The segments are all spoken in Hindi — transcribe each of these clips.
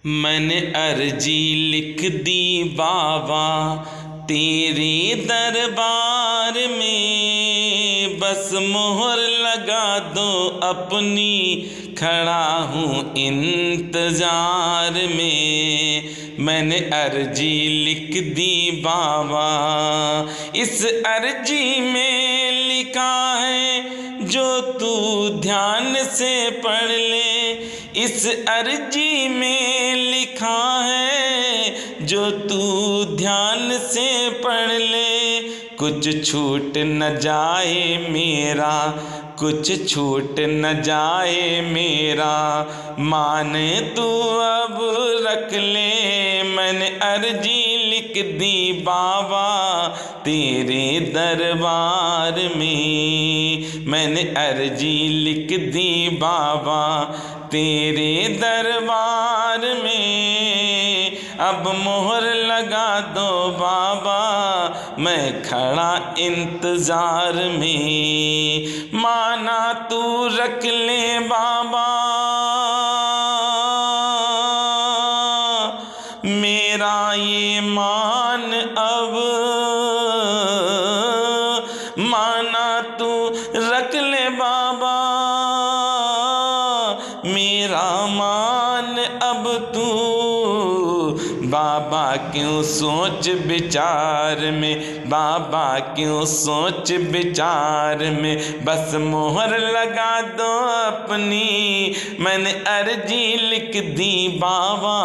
मैंने अर्जी लिख दी बाबा तेरे दरबार में, बस मोहर लगा दो अपनी, खड़ा हूँ इंतज़ार में। मैंने अर्जी लिख दी बाबा, इस अर्जी में लिखा है जो तू ध्यान से पढ़ ले। इस अर्जी में लिखा है जो तू ध्यान से पढ़ ले। कुछ छूट न जाए मेरा, कुछ छूट न जाए मेरा, माने तू अब रख ले। मैंने अर्जी लिख दी बाबा तेरे दरबार में। मैंने अर्जी लिख दी बाबा तेरे दरबार में, अब मोहर लगा दो बाबा, मैं खड़ा इंतज़ार में। माना तू रख ले बाबा मेरा ये मान अब, माना तू रख ले बाबा मेरा मान अब तू। बाबा क्यों सोच विचार में, बाबा क्यों सोच विचार में, बस मोहर लगा दो अपनी। मैंने अर्जी लिख दी बाबा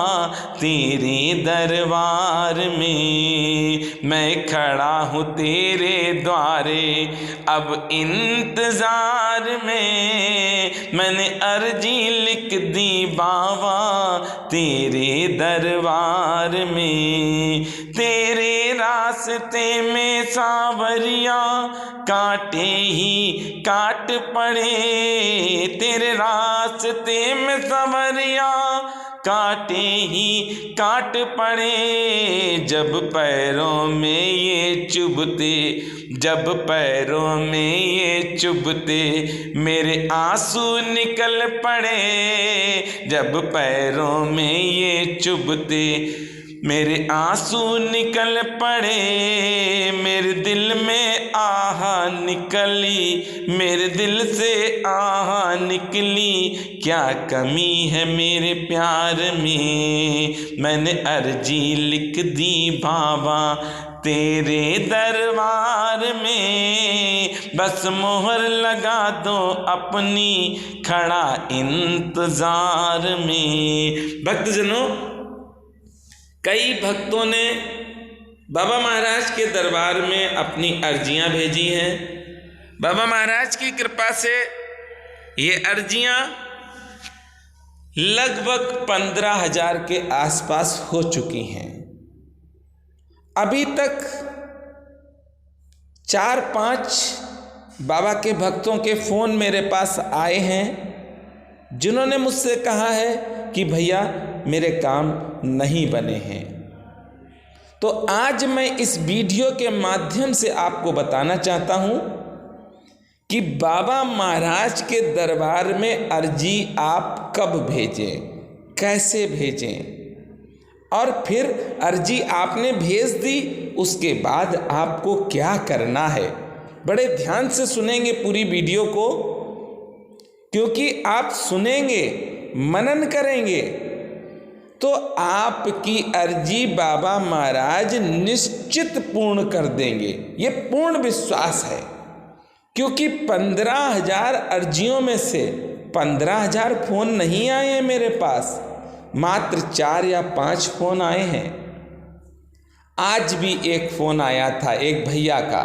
तेरे दरबार में, मैं खड़ा हूँ तेरे द्वारे अब इंतज़ार में। मैंने अर्जी लिख दी बाबा तेरे दरबार में। तेरे रास्ते में सांवरिया कांटे ही काट पड़े, तेरे रास्ते में सांवरिया कांटे ही काट पड़े। जब पैरों में ये चुभते, जब पैरों में ये चुभते मेरे आंसू निकल पड़े। जब पैरों में ये चुभते मेरे आंसू निकल पड़े। मेरे दिल में आह निकली, मेरे दिल से आह निकली, क्या कमी है मेरे प्यार में। मैंने अर्जी लिख दी बाबा तेरे दरबार में, बस मोहर लगा दो अपनी, खड़ा इंतजार में। भक्तजनों, कई भक्तों ने बाबा महाराज के दरबार में अपनी अर्जियां भेजी हैं। बाबा महाराज की कृपा से ये अर्जियां लगभग 15,000 के आसपास हो चुकी हैं। अभी तक 4-5 बाबा के भक्तों के फ़ोन मेरे पास आए हैं, जिन्होंने मुझसे कहा है कि भैया मेरे काम नहीं बने हैं। तो आज मैं इस वीडियो के माध्यम से आपको बताना चाहता हूं कि बाबा महाराज के दरबार में अर्जी आप कब भेजें, कैसे भेजें, और फिर अर्जी आपने भेज दी उसके बाद आपको क्या करना है। बड़े ध्यान से सुनेंगे पूरी वीडियो को, क्योंकि आप सुनेंगे, मनन करेंगे तो आपकी अर्जी बाबा महाराज निश्चित पूर्ण कर देंगे। ये पूर्ण विश्वास है, क्योंकि 15,000 अर्जियों में से 15,000 फ़ोन नहीं आए हैं मेरे पास, मात्र 4 या 5 फ़ोन आए हैं। आज भी एक फ़ोन आया था एक भैया का,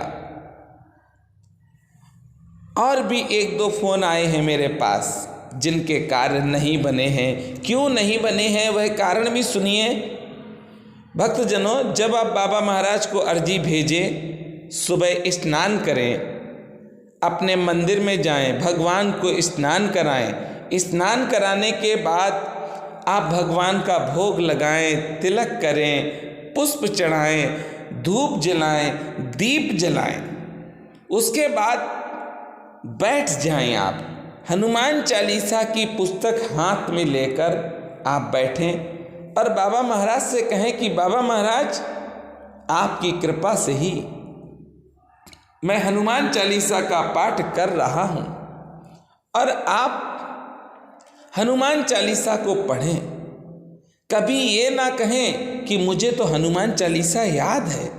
और भी 1-2 फ़ोन आए हैं मेरे पास जिनके कार्य नहीं बने हैं। क्यों नहीं बने हैं वह कारण भी सुनिए। भक्तजनों, जब आप बाबा महाराज को अर्जी भेजें, सुबह स्नान करें, अपने मंदिर में जाएं, भगवान को स्नान कराएं। स्नान कराने के बाद आप भगवान का भोग लगाएं, तिलक करें, पुष्प चढ़ाएं, धूप जलाएं, दीप जलाएं। उसके बाद बैठ जाएं। आप हनुमान चालीसा की पुस्तक हाथ में लेकर आप बैठें, और बाबा महाराज से कहें कि बाबा महाराज, आपकी कृपा से ही मैं हनुमान चालीसा का पाठ कर रहा हूँ और आप हनुमान चालीसा को पढ़ें। कभी ये ना कहें कि मुझे तो हनुमान चालीसा याद है।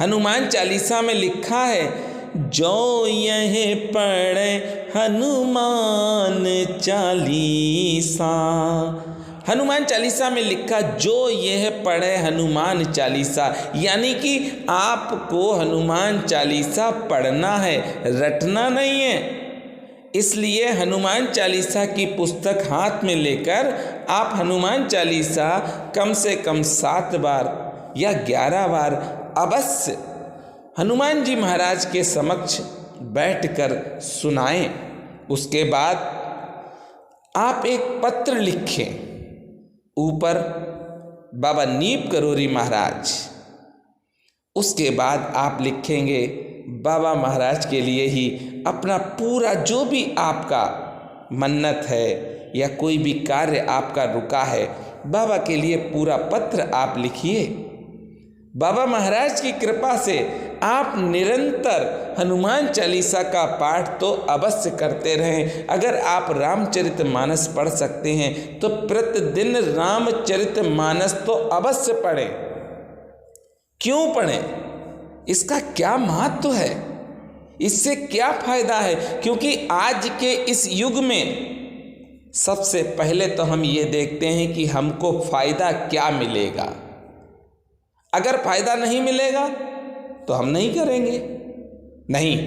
हनुमान चालीसा में लिखा है, जो यह पढ़े हनुमान चालीसा। हनुमान चालीसा में लिखा, जो यह पढ़े हनुमान चालीसा, यानी कि आपको हनुमान चालीसा पढ़ना है, रटना नहीं है। इसलिए हनुमान चालीसा की पुस्तक हाथ में लेकर आप हनुमान चालीसा कम से कम 7 बार या 11 बार अवश्य हनुमान जी महाराज के समक्ष बैठकर सुनाएं। उसके बाद आप एक पत्र लिखें, ऊपर बाबा नीप करोरी महाराज। उसके बाद आप लिखेंगे बाबा महाराज के लिए ही अपना पूरा जो भी आपका मन्नत है या कोई भी कार्य आपका रुका है, बाबा के लिए पूरा पत्र आप लिखिए। बाबा महाराज की कृपा से आप निरंतर हनुमान चालीसा का पाठ तो अवश्य करते रहें। अगर आप रामचरितमानस पढ़ सकते हैं तो प्रतिदिन रामचरितमानस तो अवश्य पढ़ें। क्यों पढ़ें? इसका क्या महत्व है? इससे क्या फायदा है? क्योंकि आज के इस युग में सबसे पहले तो हम ये देखते हैं कि हमको फायदा क्या मिलेगा। अगर फायदा नहीं मिलेगा तो हम नहीं करेंगे। नहीं,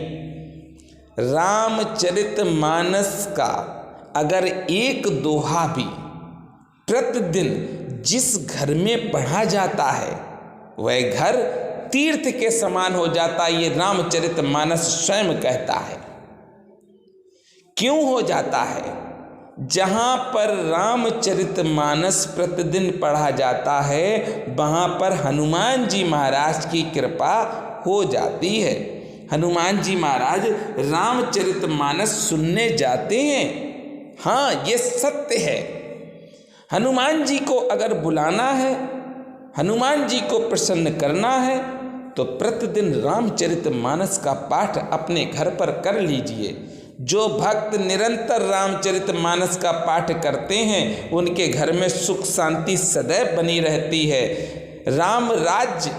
रामचरितमानस का अगर एक दोहा भी प्रतिदिन जिस घर में पढ़ा जाता है वह घर तीर्थ के समान हो जाता है। ये रामचरितमानस स्वयं कहता है। क्यों हो जाता है? जहाँ पर रामचरितमानस प्रतिदिन पढ़ा जाता है वहाँ पर हनुमान जी महाराज की कृपा हो जाती है। हनुमान जी महाराज रामचरितमानस सुनने जाते हैं। हाँ, ये सत्य है। हनुमान जी को अगर बुलाना है, हनुमान जी को प्रसन्न करना है तो प्रतिदिन रामचरितमानस का पाठ अपने घर पर कर लीजिए। जो भक्त निरंतर रामचरितमानस का पाठ करते हैं उनके घर में सुख शांति सदैव बनी रहती है। राम राज्य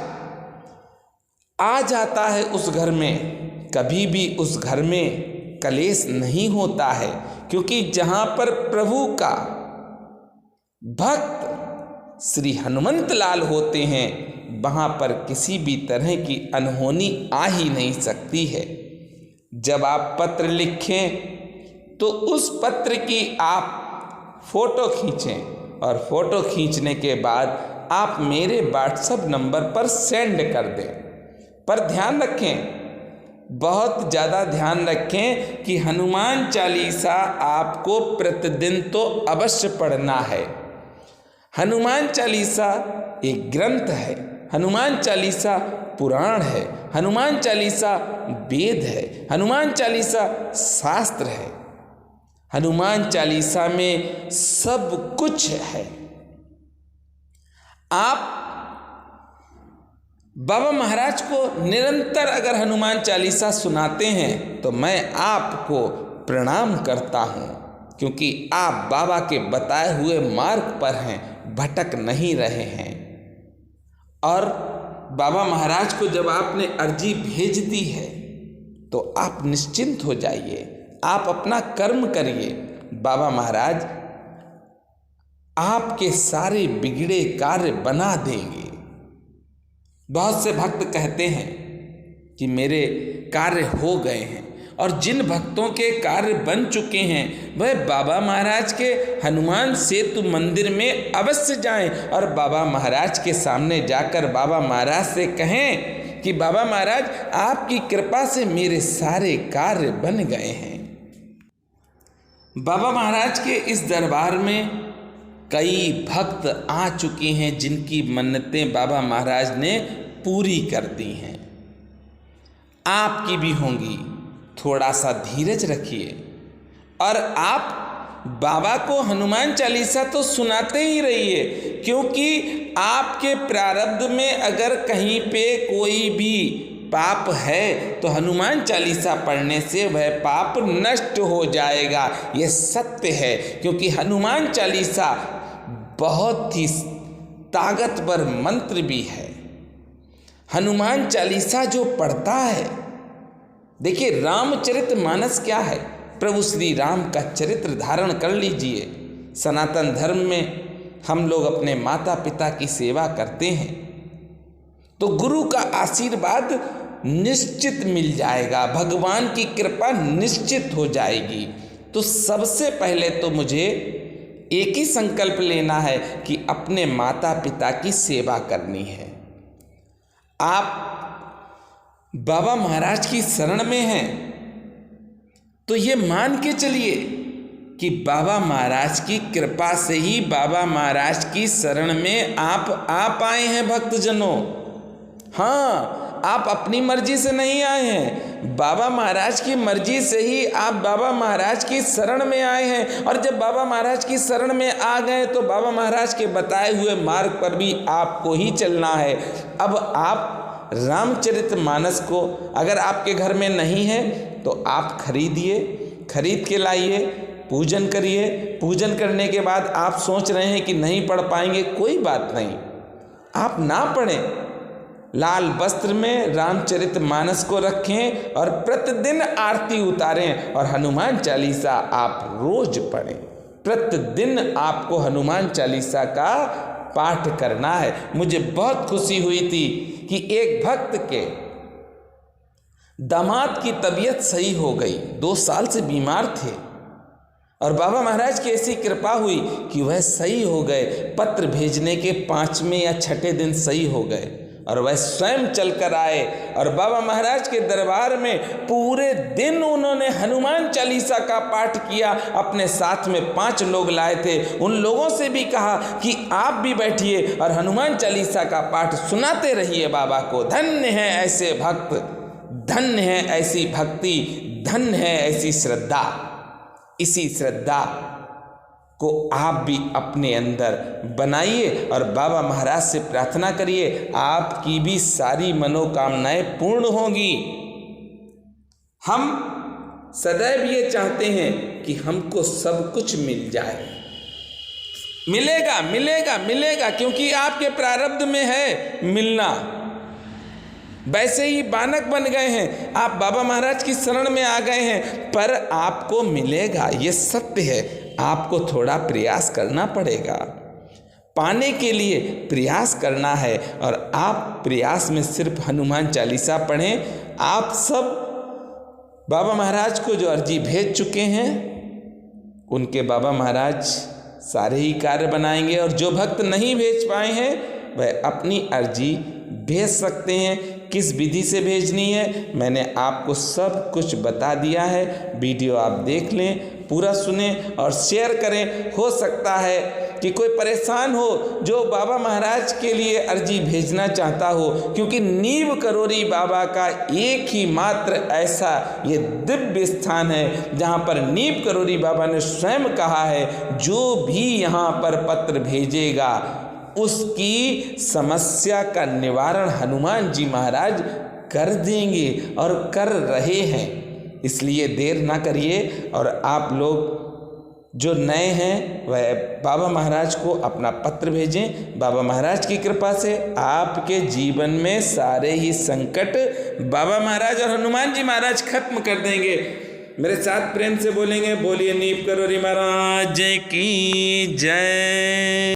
आ जाता है उस घर में, कभी भी उस घर में कलेश नहीं होता है। क्योंकि जहाँ पर प्रभु का भक्त श्री हनुमंत लाल होते हैं वहाँ पर किसी भी तरह की अनहोनी आ ही नहीं सकती है। जब आप पत्र लिखें तो उस पत्र की आप फोटो खींचें और फोटो खींचने के बाद आप मेरे व्हाट्सएप नंबर पर सेंड कर दें। पर ध्यान रखें, बहुत ज़्यादा ध्यान रखें कि हनुमान चालीसा आपको प्रतिदिन तो अवश्य पढ़ना है। हनुमान चालीसा एक ग्रंथ है, हनुमान चालीसा पुराण है, हनुमान चालीसा वेद है, हनुमान चालीसा शास्त्र है। हनुमान चालीसा में सब कुछ है। आप बाबा महाराज को निरंतर अगर हनुमान चालीसा सुनाते हैं तो मैं आपको प्रणाम करता हूँ, क्योंकि आप बाबा के बताए हुए मार्ग पर हैं, भटक नहीं रहे हैं। और बाबा महाराज को जब आपने अर्जी भेज दी है तो आप निश्चिंत हो जाइए, आप अपना कर्म करिए। बाबा महाराज आपके सारे बिगड़े कार्य बना देंगे। बहुत से भक्त कहते हैं कि मेरे कार्य हो गए हैं, और जिन भक्तों के कार्य बन चुके हैं वह बाबा महाराज के हनुमान सेतु मंदिर में अवश्य जाएं और बाबा महाराज के सामने जाकर बाबा महाराज से कहें कि बाबा महाराज आपकी कृपा से मेरे सारे कार्य बन गए हैं। बाबा महाराज के इस दरबार में कई भक्त आ चुके हैं जिनकी मन्नतें बाबा महाराज ने पूरी कर दी हैं। आपकी भी होंगी। थोड़ा सा धीरज रखिए और आप बाबा को हनुमान चालीसा तो सुनाते ही रहिए, क्योंकि आपके प्रारब्ध में अगर कहीं पे कोई भी पाप है तो हनुमान चालीसा पढ़ने से वह पाप नष्ट हो जाएगा। यह सत्य है, क्योंकि हनुमान चालीसा बहुत ही ताकतवर मंत्र भी है। हनुमान चालीसा जो पढ़ता है, देखिए रामचरितमानस क्या है, प्रभु श्री राम का चरित्र धारण कर लीजिए। सनातन धर्म में हम लोग अपने माता पिता की सेवा करते हैं तो गुरु का आशीर्वाद निश्चित मिल जाएगा, भगवान की कृपा निश्चित हो जाएगी। तो सबसे पहले तो मुझे एक ही संकल्प लेना है कि अपने माता पिता की सेवा करनी है। आप बाबा महाराज की शरण में हैं तो ये मान के चलिए कि बाबा महाराज की कृपा से ही बाबा महाराज की शरण में आप आ पाए हैं भक्तजनों। हाँ, आप अपनी मर्जी से नहीं आए हैं, बाबा महाराज की मर्जी से ही आप बाबा महाराज की शरण में आए हैं। और जब बाबा महाराज की शरण में आ गए तो बाबा महाराज के बताए हुए मार्ग पर भी आपको ही चलना है। अब आप रामचरितमानस को अगर आपके घर में नहीं है तो आप खरीदिए, खरीद के लाइए, पूजन करिए। पूजन करने के बाद आप सोच रहे हैं कि नहीं पढ़ पाएंगे, कोई बात नहीं, आप ना पढ़ें, लाल वस्त्र में रामचरितमानस को रखें और प्रतिदिन आरती उतारें और हनुमान चालीसा आप रोज पढ़ें। प्रतिदिन आपको हनुमान चालीसा का पाठ करना है। मुझे बहुत खुशी हुई थी कि एक भक्त के दामाद की तबीयत सही हो गई, 2 साल से बीमार थे और बाबा महाराज की ऐसी कृपा हुई कि वह सही हो गए। पत्र भेजने के 5वें या 6ठे दिन सही हो गए और वह स्वयं चल कर आए और बाबा महाराज के दरबार में पूरे दिन उन्होंने हनुमान चालीसा का पाठ किया। अपने साथ में 5 लोग लाए थे, उन लोगों से भी कहा कि आप भी बैठिए और हनुमान चालीसा का पाठ सुनाते रहिए बाबा को। धन्य है ऐसे भक्त, धन्य है ऐसी भक्ति, धन्य है ऐसी श्रद्धा। इसी श्रद्धा को आप भी अपने अंदर बनाइए और बाबा महाराज से प्रार्थना करिए, आपकी भी सारी मनोकामनाएं पूर्ण होंगी। हम सदैव ये चाहते हैं कि हमको सब कुछ मिल जाए, मिलेगा मिलेगा मिलेगा, क्योंकि आपके प्रारब्ध में है मिलना। वैसे ही बानक बन गए हैं, आप बाबा महाराज की शरण में आ गए हैं, पर आपको मिलेगा, ये सत्य है। आपको थोड़ा प्रयास करना पड़ेगा, पाने के लिए प्रयास करना है। और आप प्रयास में सिर्फ हनुमान चालीसा पढ़ें। आप सब बाबा महाराज को जो अर्जी भेज चुके हैं उनके बाबा महाराज सारे ही कार्य बनाएंगे, और जो भक्त नहीं भेज पाए हैं वह अपनी अर्जी भेज सकते हैं। किस विधि से भेजनी है मैंने आपको सब कुछ बता दिया है। वीडियो आप देख लें, पूरा सुने और शेयर करें। हो सकता है कि कोई परेशान हो जो बाबा महाराज के लिए अर्जी भेजना चाहता हो, क्योंकि नीव करोरी बाबा का एक ही मात्र ऐसा ये दिव्य स्थान है जहाँ पर नीव करोरी बाबा ने स्वयं कहा है जो भी यहाँ पर पत्र भेजेगा उसकी समस्या का निवारण हनुमान जी महाराज कर देंगे और कर रहे हैं। इसलिए देर ना करिए। और आप लोग जो नए हैं वह बाबा महाराज को अपना पत्र भेजें। बाबा महाराज की कृपा से आपके जीवन में सारे ही संकट बाबा महाराज और हनुमान जी महाराज खत्म कर देंगे। मेरे साथ प्रेम से बोलेंगे, बोलिए नीव करोरी महाराज की जय।